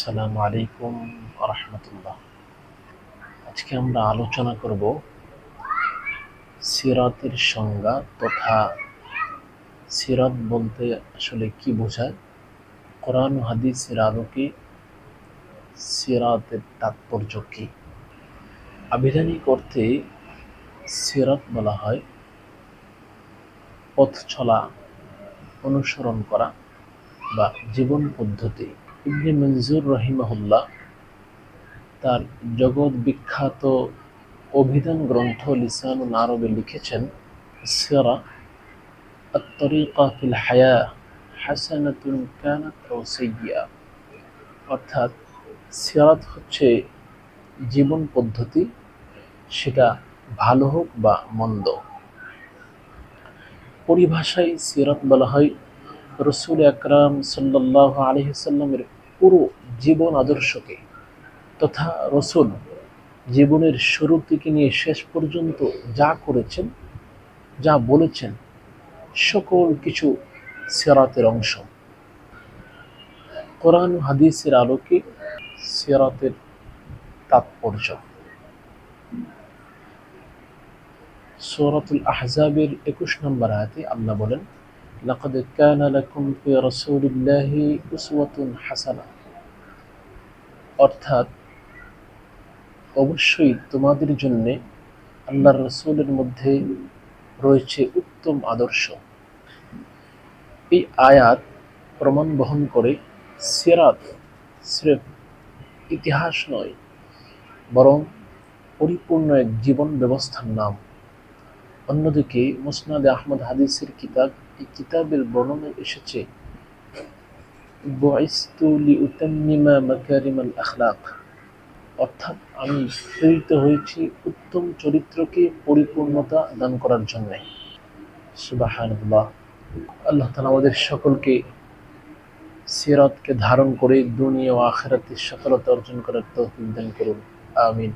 আসসালামু আলাইকুম রহমতুল্লাহ। আজকে আমরা আলোচনা করব সিরাতের সংজ্ঞা তথা সিরাত বলতে আসলে কি বোঝায়, কোরআন ও হাদিসের আলোকে সিরাতের তাৎপর্য কি। আবিধানিক অর্থে সিরাত বলা হয় পথ চলা, অনুসরণ করা বা জীবন পদ্ধতি। ইবনে মনজুর রহিমাহুল্লাহ তার জগৎ বিখ্যাত অভিধান গ্রন্থ লিসানুল আরবে লিখেছেন, সিরা আত-তরিকা ফিল হায়া হাসানাতুন কানাত আও সাইয়্যিআ। অর্থাৎ সিরাত হচ্ছে জীবন পদ্ধতি, সেটা ভালো হোক বা মন্দ। পরিভাষায় সিরাত বলা হয় রাসূল আকরাম সাল্লাল্লাহু আলাইহি ওয়াসাল্লামের পুরো জীবন আদর্শকে, তথা রসুল জীবনের শুরু থেকে নিয়ে শেষ পর্যন্ত যা করেছেন, যা বলেছেন, সকল কিছু সিরাতের অংশ। কোরআন ও হাদিসের আলোকে সিরাতের তাৎপর্য। সূরাতুল আহজাবের 21 নম্বর আয়াতে আল্লাহ বলেন, লাকাদ কানা লাকুম ফি রাসূলিল্লাহি উসওয়াতুন হাসানাহ। অর্থাৎ অবশ্যই তোমাদের জন্য আল্লাহর রাসূলের মধ্যে রয়েছে উত্তম আদর্শ। এই আয়াত প্রমাণ বহন করে সিরাত স্রেফ ইতিহাস নয়, বরং পরিপূর্ণ এক জীবন ব্যবস্থার নাম। অন্যদিকে মুসনাদে আহমদ হাদিসের কিতাব, এই কিতাবের বর্ণনায় এসেছে, বুইসতু লিউতাম্মিমা মাকারিমাল আখলাক। অর্থাৎ আমি প্রেরিত হয়েছি উত্তম চরিত্রকে পরিপূর্ণতা দান করার জন্য। সুবহানাল্লাহ। আল্লাহ তাআলা আমাদের সকলকে সিরাতকে ধারণ করে দুনিয়া ও আখিরাতে সফলতা অর্জন করার তৌফিক দান করুন। আমিন।